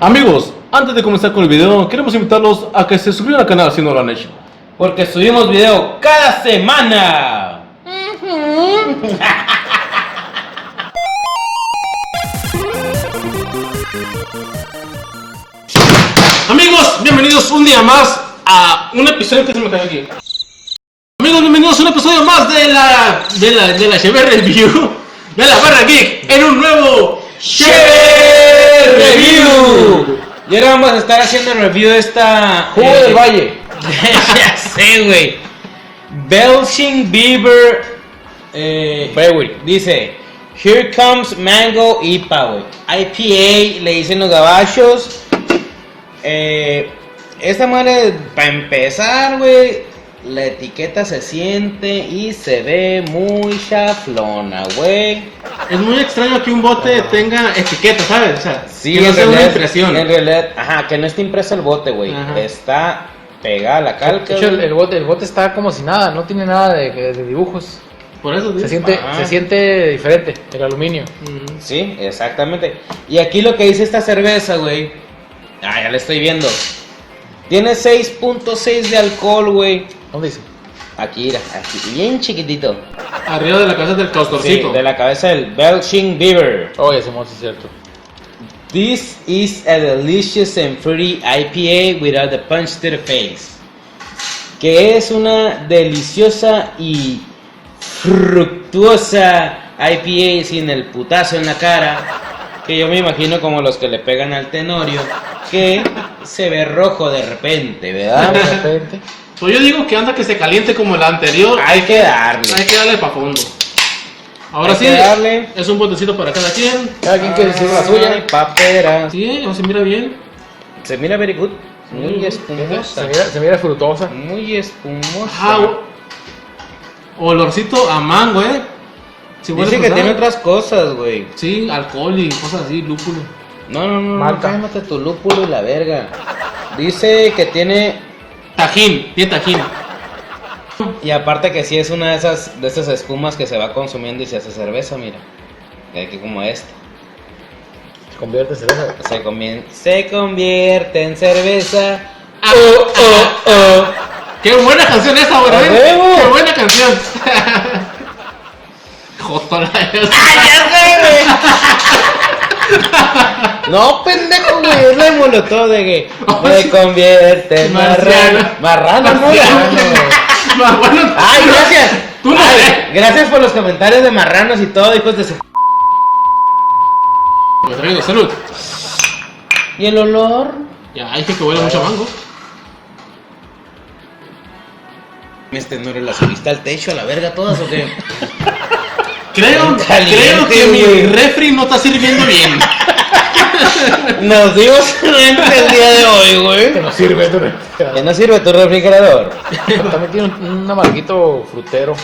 Amigos, antes de comenzar con el video, queremos invitarlos a que se suscriban al canal si no lo han hecho. Porque subimos video cada semana. Amigos, bienvenidos un día más a un episodio que se me cayó aquí. Amigos, bienvenidos a un episodio más de la Cheve Review de la Barra Geek en un nuevo Cheve Review. Y ahora vamos a estar haciendo el review de esta Jugo del Valle. Ya sé, güey. Belching Beaver dice Here comes Mango IPA, güey. IPA, le dicen los gabachos. Esta madre, para empezar, güey, la etiqueta se siente y se ve muy chaflona, güey. Es muy extraño que un bote tenga etiqueta, ¿sabes? O sea, Sí, que no en sea una realidad, impresión. en realidad, que no está impreso el bote, güey. Ajá. Está pegada la calca. De hecho, güey. el bote está como si nada, no tiene nada de dibujos. Por eso digo. Se siente diferente, el aluminio. Sí, exactamente. Y aquí lo que dice esta cerveza, güey. Ya la estoy viendo. Tiene 6.6 de alcohol, güey. ¿Dónde dice? Aquí, mira, aquí, bien chiquitito. Arriba de la cabeza del Sí, castorcito. de la cabeza del Belching Beaver. Oh, ya se me hace cierto. This is a delicious and fruity IPA without the punch to the face. Que es una deliciosa y fructuosa IPA sin el putazo en la cara. Que yo me imagino como los que le pegan al Tenorio, que se ve rojo de repente, ¿verdad? De repente. Pues yo digo que anda que se caliente como la anterior. Hay que darle. Hay que darle para fondo. Ahora Hay sí, que darle. es un botecito para cada quien. Cada quien que decir la Ay, suya. papera. Sí, se mira bien. Se mira very good. Muy Mm, espumosa. Se mira frutosa. Muy espumosa. Olorcito a mango, Sí, huele Dice que frutal. tiene otras cosas, güey. Sí, alcohol y cosas así, lúpulo. No, Marca. cálmate tu lúpulo y la verga. Dice que tiene. Tiene tajín. Y aparte que sí es una de esas espumas que se va consumiendo y se hace cerveza, mira. Que como esta. Se convierte en cerveza. Se convierte en cerveza. ¡Qué buena canción esa, güey! ¡A huevo! ¡Qué buena canción! Jotola. No, pendejo, güey, es la de Molotov de que se convierte en marrano. Marrano, no, Bueno, Ay, gracias. Tú no Ay, sé. gracias por los comentarios de marranos y todo, hijos de su. Me traigo salud. ¿Y el olor? Ya, dije que huele mucho a mango. ¿No la subiste al techo a la verga todas o qué? Creo Caliente, que mi güey. refri no está sirviendo bien. Nos dimos cuenta el día de hoy, güey. Que no sirve. ¿Ya no sirve tu refrigerador? Pero también tiene un amarguito frutero.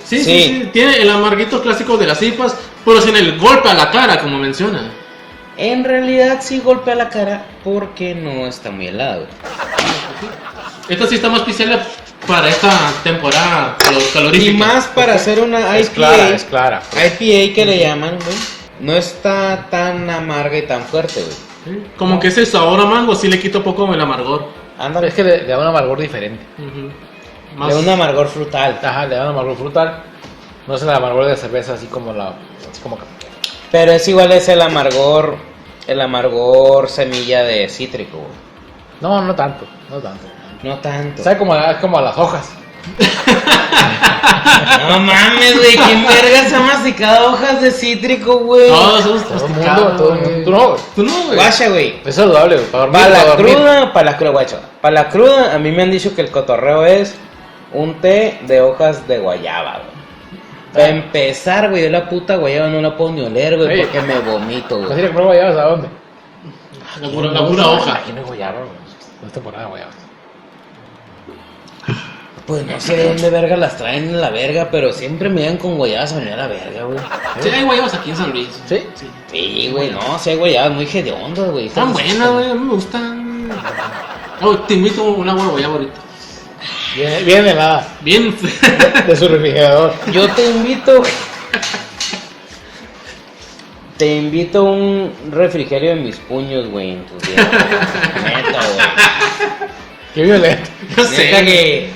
Sí. Tiene el amarguito clásico de las IPAs, pero sin el golpe a la cara, como menciona. En realidad sí golpea la cara porque no está muy helado. Esta sí está más especial para esta temporada calorífica. Y más para hacer una Es IPA. es clara. IPA que le llaman, güey. No está tan amarga y tan fuerte, güey. Sí, como que ese sabor a mango sí le quita un poco el amargor. Ándale. Es que le da un amargor diferente. Más... De un amargor frutal. Ajá, le da un amargor frutal. No es el amargor de la cerveza así como Pero es igual, es el amargor semilla de cítrico, güey. No tanto. No tanto. Sabe como a las hojas. No mames, güey. ¿Quién vergas ha masticado hojas de cítrico, güey? Todos somos Todo el masticados, mundo. güey. Tú no, güey. Tú no, güey. Guacha, güey. Es saludable, güey. Para dormir. Para la dormir. cruda, guacho. Para la cruda, a mí me han dicho que el cotorreo es un té de hojas de guayaba, güey. Para empezar, güey, yo la puta guayaba no la puedo ni oler, güey, Oye. porque me vomito, ¿Vas a güey. ir a comprar guayabas a dónde? La pura hoja. Aquí no hay guayaba, güey. No es temporada de guayabas. Pues no sé de dónde verga las traen en la verga, pero siempre me dan con guayabas a venir a la verga, güey. Sí, hay guayabas aquí en San Luis. ¿Sí? Sí, güey, no, sí hay guayabas muy hediondas, güey. Están buenas, güey. A mí me gustan. Oh, te invito a un agua de guayaba ahorita. Bien helada. Bien. De su refrigerador. Yo te invito, güey. Te invito a un refrigerio en mis puños, güey, en tus días. Neta, güey. Qué violento. No sé. Neta que...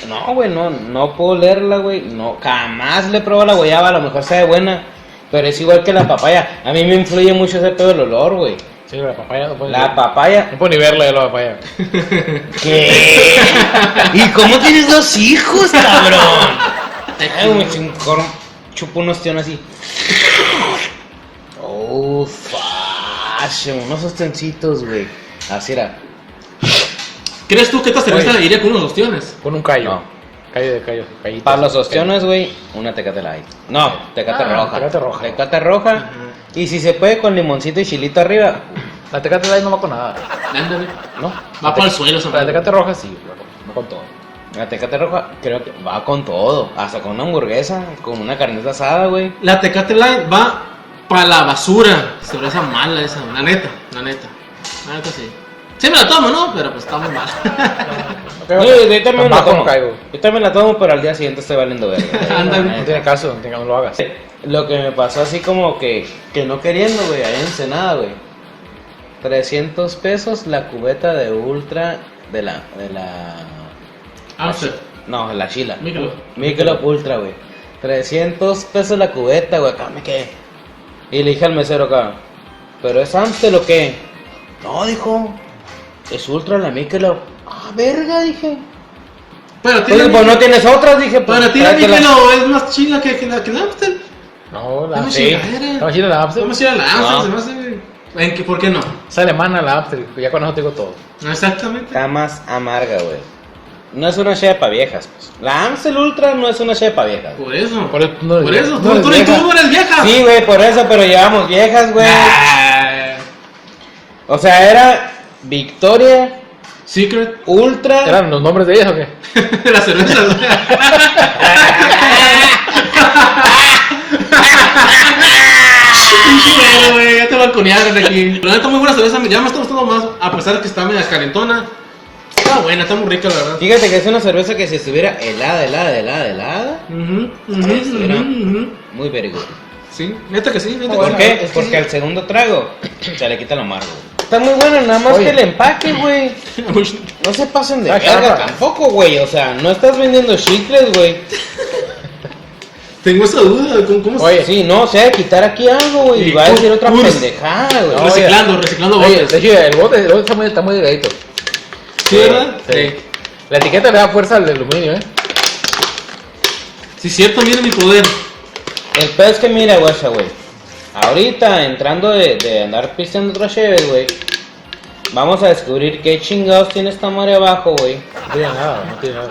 No, güey, no puedo leerla, güey. No, jamás le he probado la guayaba, a lo mejor sabe buena. Pero es igual que la papaya. A mí me influye mucho ese pedo del olor, güey. Sí, la papaya no puede La papaya... No puedo ni verla de la papaya. ¿Qué? ¿Y cómo tienes 2 hijos, cabrón? Ay, güey, chupo unos tíos así. Oh, fashion. Unos ostencitos, güey. Así era. ¿Crees tú que esta cerveza Oye. iría con unos ostiones? Con un callo. No. Callo de callo. Callitas. Para los ostiones, güey, una Tecate Light. No, Tecate roja. Tecate roja. Tecate roja. Ajá. Y si se puede con limoncito y chilito arriba. La Tecate Light no va con nada. Ándale. No. Va para el suelo esa La madre. Tecate roja sí, no con todo. La Tecate roja creo que va con todo. Hasta con una hamburguesa, con una carnita asada, güey. La Tecate Light va para la basura. Cerveza mala esa, la neta. La neta sí. Sí me la tomo, ¿no? Pero pues está muy mal. No, yo también me la Tampoco tomo. no caigo. Yo también la tomo, pero al día siguiente estoy valiendo verga. Ándale. No tiene caso, no lo hagas. Lo que me pasó así como que no queriendo, güey, ahí en Ensenada, güey. 300 pesos la cubeta de Ultra de la... Amstel. No, la Chila. Michelob. Michelob Ultra, güey. 300 pesos la cubeta, güey, acá me quedé. Y le dije al mesero acá, ¿pero es Amstel o qué? No, dijo, es Ultra la Michelob. Ah, verga, dije. Pero Oye, pues no tienes otras, dije. Pues, Para ti la tráetela. Michelob es más chila que la Amstel. No, la Dame sí. chingadera. ¿Está chida la Amstel? Vamos a ir a la Amstel, No. se me hace... ¿Por qué no? Es alemana la Amstel, ya con eso te digo todo. Exactamente. Está más amarga, güey. No es una cheve para viejas, pues. La Amstel Ultra no es una cheve para viejas. Por eso. Por eso no eres Por vieja. eso. No eres Tú vieja. no eres vieja. Sí, güey, por eso, pero llevamos viejas, güey. Ah, O sea, era Victoria, Secret. Ultra. ¿Eran los nombres de ellas o qué? La cerveza. Bueno, güey, ya te balconearon aquí. La neta, muy buena cerveza. Ya me está gustando más. A pesar de que está media calentona. Está buena, está muy rica, la verdad. Fíjate que es una cerveza que si estuviera helada, Estuviera muy very good. Sí, neta que sí. Neta ¿Por que qué? Porque al segundo trago se le quita lo amargo. Está muy bueno, nada más Oye. que el empaque, güey. sí. No se pasen de Ah, verga claro. tampoco, güey. O sea, no estás vendiendo chicles, güey. Tengo esa duda. ¿Cómo se- Oye. Sí, no, se va a quitar aquí algo, güey. Y Sí, va a decir otra Kurs. pendejada, güey. No, Reciclando Oye, botes. de hecho, el bote está muy delgadito. ¿Sí, verdad? Sí. La etiqueta le da fuerza al aluminio, Sí, cierto, miren mi poder. El pedo es que mira, guacha, güey. Ahorita, entrando de andar pisteando otra cheve, güey. Vamos a descubrir qué chingados tiene esta madre abajo, güey. No tiene nada, no tiene nada.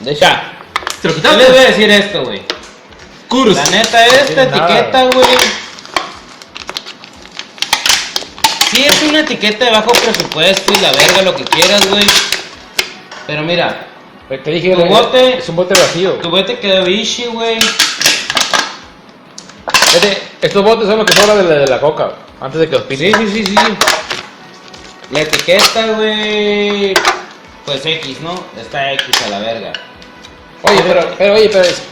De hecho, ¿Te lo yo les voy a quitaste? decir esto, güey. Kurs. La neta, esta tiene nada. etiqueta, güey. Sí, es una etiqueta de bajo presupuesto y la verga, lo que quieras, güey. Pero mira, Pues te dije, Tu bote- es un bote vacío. tu bote quedó bichi, güey. Estos botes son los que sobran de la coca, antes de que los Sí, pinten. sí, sí, sí. La etiqueta, güey. Pues X, ¿no? Está X a la verga. Oye, pero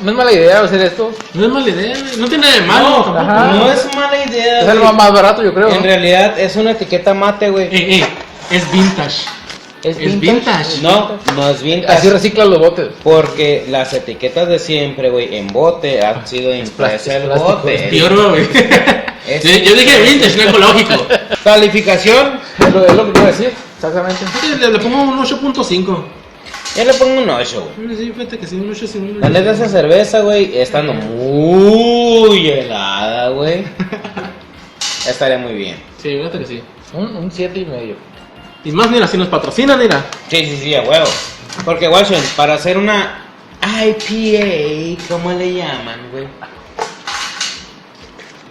no es mala idea hacer esto. No es mala idea. No tiene nada de malo. No, tampoco. ajá. no es mala idea. Es algo güey. más barato, yo creo. En ¿no? realidad es una etiqueta mate, güey. Es vintage. ¿Es vintage. No, no es vintage. Así reciclan los botes. Porque las etiquetas de siempre, güey, en bote han sido impresa el plástico, bote. Pior, güey. Es- Yo dije vintage, no ecológico. Calificación, Es lo que quiero decir, exactamente. Sí, le pongo un 8.5. yo le pongo un 8, güey. Sí, fíjate que sí, un 8 sí, un La neta, esa cerveza, güey, estando muy helada, güey, estaría muy bien. Sí, fíjate que sí. Un 7.5. Y más, mira, si nos patrocinan, mira. Sí, sí, sí, a huevo. Porque, Watson, para hacer una IPA, ¿cómo le llaman, güey?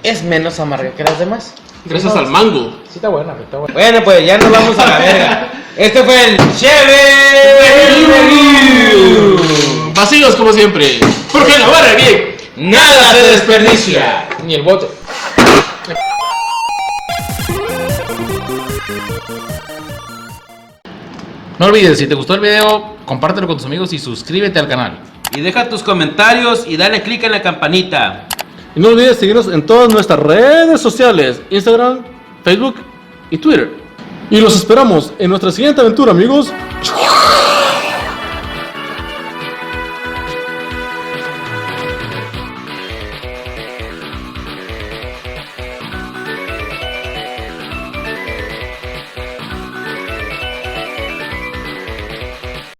Es menos amarga que las demás. Gracias al mango. Sí, está buena, está buena. Bueno, pues ya nos vamos a la verga. Este fue el Cheve Review. Vacíos como siempre. Porque la barra bien. Nada se desperdicia. Ni el bote. No olvides, si te gustó el video, compártelo con tus amigos y suscríbete al canal. Y deja tus comentarios y dale click en la campanita. Y no olvides seguirnos en todas nuestras redes sociales, Instagram, Facebook y Twitter. Y los esperamos en nuestra siguiente aventura, amigos.